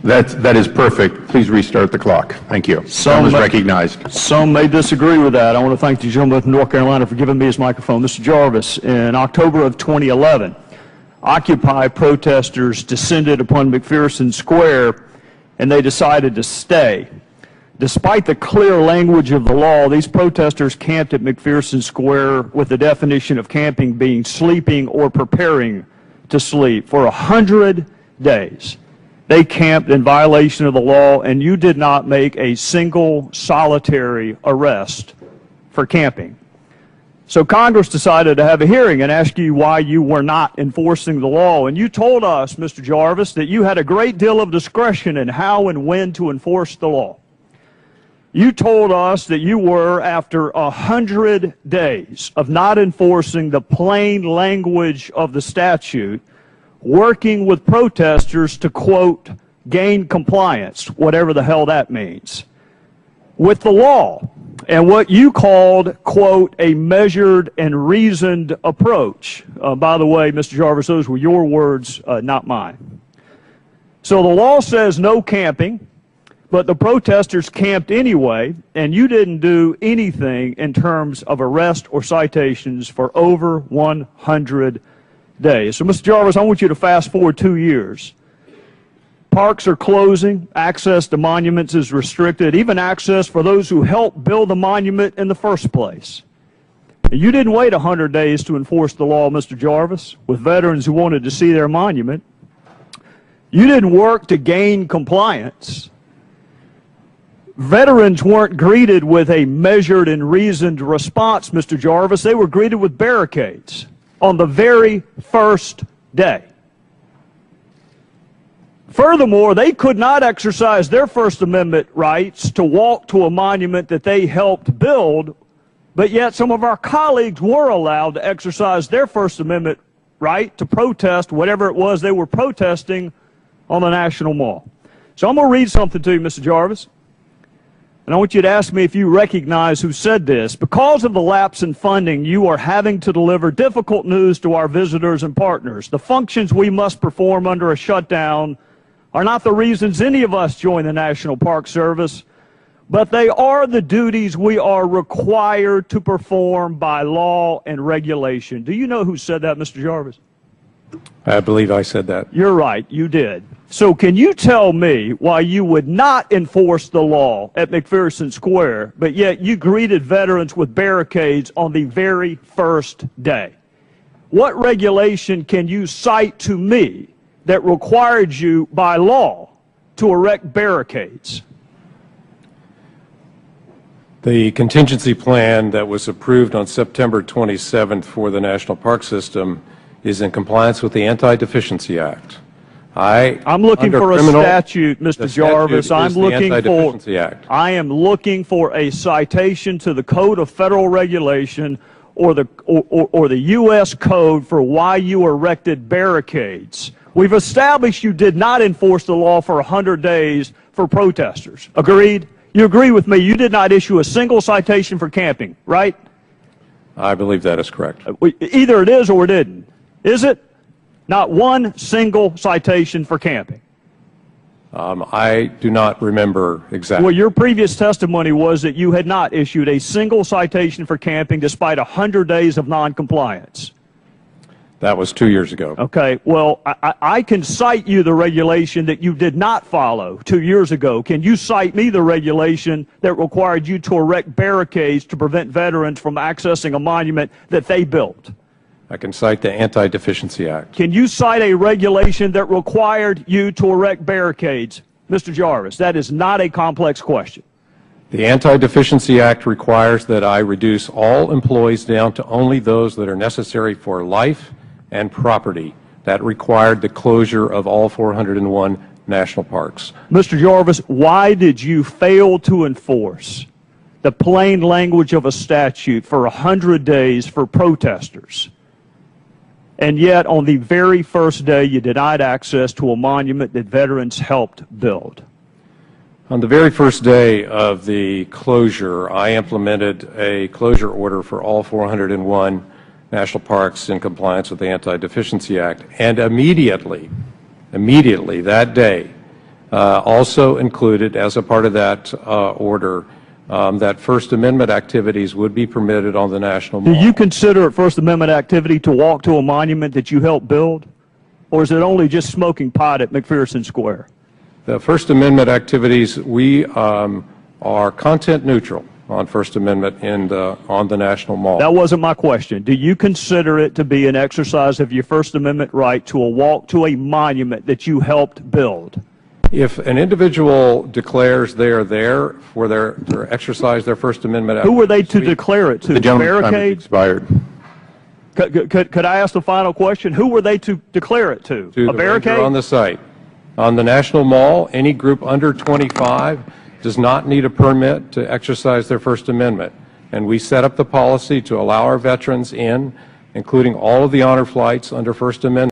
That is perfect. Please restart the clock. Thank you. Some is recognized. Some may disagree with that. I want to thank the gentleman from North Carolina for giving me his microphone. Mr. Jarvis, in October of 2011, Occupy protesters descended upon McPherson Square and they decided to stay. Despite the clear language of the law, these protesters camped at McPherson Square with the definition of camping being sleeping or preparing to sleep for 100 days. They camped in violation of the law, and you did not make a single solitary arrest for camping. So Congress decided to have a hearing and ask you why you were not enforcing the law. And you told us, Mr. Jarvis, that you had a great deal of discretion in how and when to enforce the law. You told us that you were, after 100 days of not enforcing the plain language of the statute, working with protesters to, quote, gain compliance, whatever the hell that means, with the law, and what you called, quote, a measured and reasoned approach. By the way, Mr. Jarvis, those were your words, not mine. So the law says no camping, but the protesters camped anyway, and you didn't do anything in terms of arrest or citations for over 100 days. So, Mr. Jarvis, I want you to fast forward 2 years. Parks are closing, access to monuments is restricted, even access for those who helped build the monument in the first place. You didn't wait 100 days to enforce the law, Mr. Jarvis, with veterans who wanted to see their monument. You didn't work to gain compliance. Veterans weren't greeted with a measured and reasoned response, Mr. Jarvis. They were greeted with barricades on the very first day. Furthermore, they could not exercise their First Amendment rights to walk to a monument that they helped build, but yet some of our colleagues were allowed to exercise their First Amendment right to protest whatever it was they were protesting on the National Mall. So I'm going to read something to you, Mr. Jarvis. And I want you to ask me if you recognize who said this. Because of the lapse in funding, you are having to deliver difficult news to our visitors and partners. The functions we must perform under a shutdown are not the reasons any of us join the National Park Service, but they are the duties we are required to perform by law and regulation. Do you know who said that, Mr. Jarvis? I believe I said that. You're right, you did. So can you tell me why you would not enforce the law at McPherson Square, but yet you greeted veterans with barricades on the very first day? What regulation can you cite to me that required you by law to erect barricades? The contingency plan that was approved on September 27th for the National Park System is in compliance with the Anti-Deficiency Act. I'm looking for a statute, Mr. Jarvis. I am looking for a citation to the Code of Federal Regulation or the U.S. Code for why you erected barricades. We've established you did not enforce the law for 100 days for protesters. Agreed? You agree with me? You did not issue a single citation for camping, right? I believe that is correct. Either it is or it didn't. Is it? Not one single citation for camping. I do not remember exactly. Well, your previous testimony was that you had not issued a single citation for camping despite 100 days of noncompliance. That was 2 years ago. Okay, well, I can cite you the regulation that you did not follow 2 years ago. Can you cite me the regulation that required you to erect barricades to prevent veterans from accessing a monument that they built? I can cite the Anti-Deficiency Act. Can you cite a regulation that required you to erect barricades? Mr. Jarvis, that is not a complex question. The Anti-Deficiency Act requires that I reduce all employees down to only those that are necessary for life and property. That required the closure of all 401 national parks. Mr. Jarvis, why did you fail to enforce the plain language of a statute for 100 days for protesters? And yet, on the very first day, you denied access to a monument that veterans helped build. On the very first day of the closure, I implemented a closure order for all 401 national parks in compliance with the Anti-Deficiency Act. And immediately, immediately that day also included as a part of that order that First Amendment activities would be permitted on the National Mall. Do you consider it First Amendment activity to walk to a monument that you helped build? Or is it only just smoking pot at McPherson Square? The First Amendment activities, we are content neutral on First Amendment on the National Mall. That wasn't my question. Do you consider it to be an exercise of your First Amendment right to a walk to a monument that you helped build? If an individual declares they are there for to exercise their First Amendment Who were they to declare it to? The gentleman's time has Barricades? expired. Could I ask the final question? Who were they to declare it to? To A the barricade? ranger on the site. On the National Mall, any group under 25 does not need a permit to exercise their First Amendment. And we set up the policy to allow our veterans in, including all of the honor flights under First Amendment.